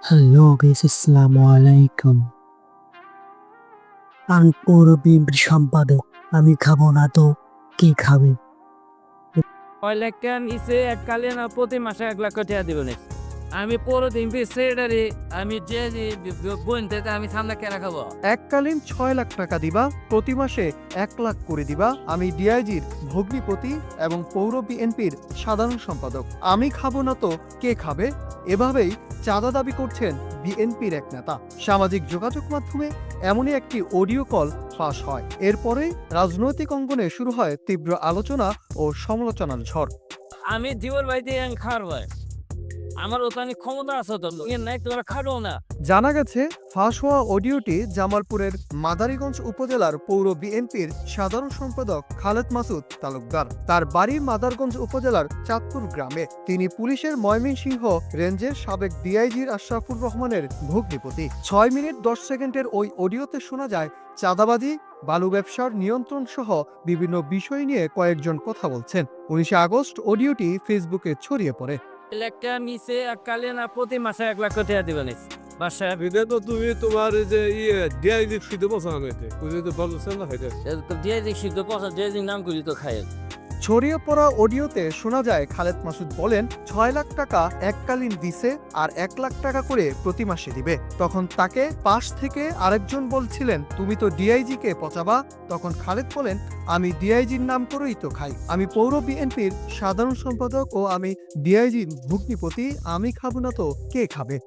Hello guys, আসসালামু আলাইকুম। আমি পৌর বিএনপির সম্পাদক। আমি খাবো না তো কে খাবে? কয়লাকা নিচে এককালীন প্রতি মাসে 1 লাখ টাকা দিবেন। আমি পরে দিন সেক্রেটারি আমি যে বোন থেকে আমি সামনে কেনা খাবো। এককালীন ৬ লাখ টাকা দিবা, প্রতি মাসে ১ লাখ করে দিবা। আমি ডিআইজির ভগ্নিপতি এবং পৌর বিএনপির সাধারণ সম্পাদক। আমি খাবো না তো কে খাবে? এভাবেই চাঁদা দাবি করছেন বিএনপির এক নেতা। সামাজিক যোগাযোগ মাধ্যমে এমনই একটি অডিও কল ফাঁস হয়। এরপরে রাজনৈতিক অঙ্গনে শুরু হয় তীব্র আলোচনা ও সমালোচনার ঝড়। আমি জীবন ভাইতে খাওয়ার ভাই আমার ওখানে ক্ষমতা আছে তো নাই তোমরা খাবো না। জানা গেছে, ফাঁস হওয়া অডিওটি জামালপুরের মাদারীগঞ্জ উপজেলার পৌর বিএনপির সাধারণ সম্পাদক খালেদ মাসুদ তালুকদার। তার বাড়ি মাদারগঞ্জ উপজেলার চাঁদপুর গ্রামে। তিনি পুলিশের ময়মনসিংহ রেঞ্জের সাবেক ডিআইজির আশরাফুর রহমানের ভগ্নিপতি। ৬ মিনিট ১০ সেকেন্ডের ওই অডিওতে শোনা যায় চাঁদাবাজি, বালু ব্যবসার নিয়ন্ত্রণ সহ বিভিন্ন বিষয় নিয়ে কয়েকজন কথা বলছেন। ১৯ আগস্ট অডিওটি ফেসবুকে ছড়িয়ে পড়ে। একটা নিচে এককালীন প্রতি মাসে 1 লাখ টাকা দিবেন বাসায়। এটা তো তুমি তোমার এই যে ডিআইজি ফ্রিতে পৌঁছানো হয়েছে বুঝলি তো বলছেন না এটা দিয়ে সিদ্ধ পয়সা দিয়ে নাম করি তো খাই। ছড়িয়ে পড়া অডিওতে শোনা যায় খালেদ মাসুদ বলেন ৬ লাখ টাকা এককালীন দিছে আর ১ লাখ টাকা করে প্রতি মাসে দিবে। তখন তাকে পাশ থেকে আরেকজন বলছিলেন, তুমি তো ডিআইজি কে পচাবা। তখন খালেদ বলেন, আমি ডিআইজির নাম করেই তো খাই। আমি পৌর বিএনপির সাধারণ সম্পাদক ও আমি ডিআইজির ভগ্নিপতি। আমি খাবো না তো কে খাবে?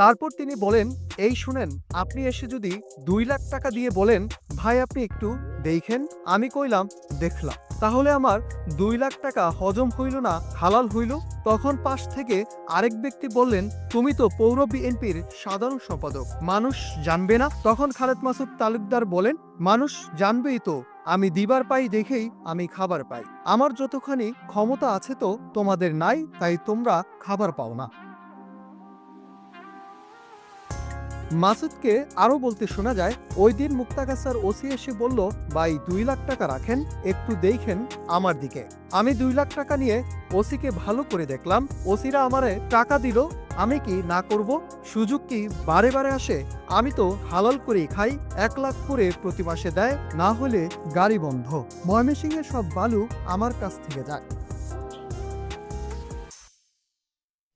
তারপর তিনি বলেন, এই শুনেন, আপনি এসে যদি ২ লাখ টাকা দিয়ে বলেন, ভাই আপনি একটু দেখেন, আমি কইলাম দেখলাম, তাহলে আমার ২ লাখ টাকা হজম হইল না, হালাল হইল? তখন পাশ থেকে আরেক ব্যক্তি বললেন, তুমি তো পৌর বিএনপির সাধারণ সম্পাদক, মানুষ জানবে না? তখন খালেদ মাসুদ তালুকদার বলেন, মানুষ জানবেই তো, আমি দিবার পাই দেখেই আমি খাবার পাই। আমার যতখানি ক্ষমতা আছে তো তোমাদের নাই, তাই তোমরা খাবার পাও না। মাসুদকে আরো বলতে শোনা যায়, ওই দিন মুক্তাগাছার ওসি এসে বলল, ভাই ২ লাখ টাকা রাখেন, একটু দেখেন আমার দিকে। আমি ২ লাখ টাকা নিয়ে ওসিকে ভালো করে দেখলাম। ওসিরা আমারে টাকা দিল, আমি কি না করব? সুযোগ কি বারে বারে আসে? আমি তো হালাল করেই খাই। ১ লাখ করে প্রতি মাসে দেয়, না হলে গাড়ি বন্ধ। ময়মনসিংহের সব বালু আমার কাছ থেকে যায়।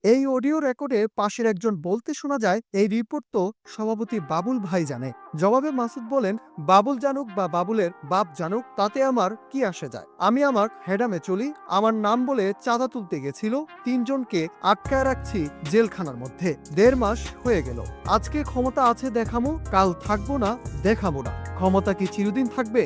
এই অডিও রেকর্ডে পাশের একজন বলতে শোনা যায়, এই রিপোর্ট তো সভাপতি বাবুল ভাই জানে। জবাবে মাসুদ বলেন, বাবুল জানুক বা বাবুলের বাপ জানুক, তাতে আমার কি আসে যায়? আমি আমার হেডামে চলি। আমার নাম বলে চাঁদা তুলতে গেছিল, ৩ জনকে আটকায় রাখছি জেলখানার মধ্যে। ১.৫ মাস হয়ে গেল। আজকে ক্ষমতা আছে দেখামু, কাল থাকবো না দেখাবো না। ক্ষমতা কি চিরদিন থাকবে?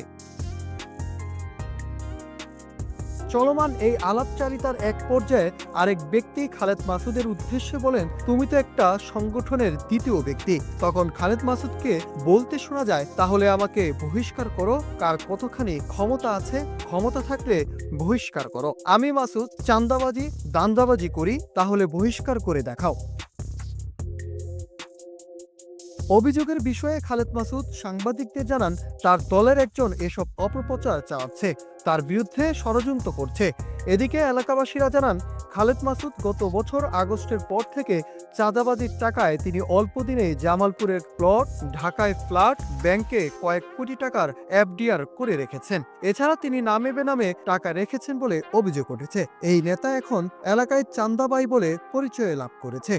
চলমান এই আলাপচারিতার এক পর্যায়ে আরেক ব্যক্তি খালেদ মাসুদের উদ্দেশ্যে বলেন, তুমি তো একটা সংগঠনের দ্বিতীয় ব্যক্তি। তখন খালেদ মাসুদকে বলতে শোনা যায়, তাহলে আমাকে বহিষ্কার করো, কার কতখানি ক্ষমতা আছে, ক্ষমতা থাকলে বহিষ্কার করো। আমি মাসুদ চাঁদাবাজি দান্দাবাজি করি, তাহলে বহিষ্কার করে দেখাও। অভিযোগের বিষয়ে খালেদ মাসুদ সাংবাদিকদের জানান, তার দলের একজন এসব অপপ্রচার চালাচ্ছে, তার বিরুদ্ধে ষড়যন্ত্র করছে। এদিকে এলাকাবাসীরা জানান, খালেদ মাসুদ গত বছর আগস্টের পর থেকে চাঁদাবাজির টাকায় তিনি অল্প দিনেই জামালপুরের প্লট, ঢাকায় ফ্ল্যাট, ব্যাংকে কয়েক কোটি টাকার এফডিআর করে রেখেছেন। এছাড়া তিনি নামে বেনামে টাকা রেখেছেন বলে অভিযোগ উঠেছে। এই নেতা এখন এলাকায় চান্দাবাই বলে পরিচয় লাভ করেছে।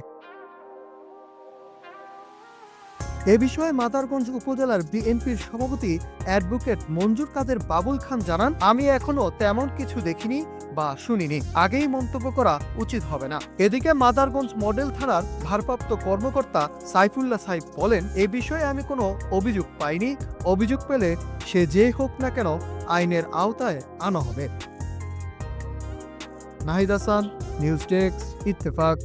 এ বিষয়ে মাদারগঞ্জ উপজেলার বিএনপির সভাপতি অ্যাডভোকেট মঞ্জুর কাদের বাবুল খান জানান, আমি এখনো তেমন কিছু দেখিনি বা শুনিনি, আগেই মন্তব্য করা উচিত হবে না। এদিকে মাদারগঞ্জ মডেল থানার ভারপ্রাপ্ত কর্মকর্তা সাইফুল্লাহ সাইফ বলেন, এ বিষয়ে আমি কোনো অভিযোগ পাইনি। অভিযোগ পেলে সে যে হোক না কেন আইনের আওতায় আনা হবে। Nahid Hasan, news desk, Ittefaq.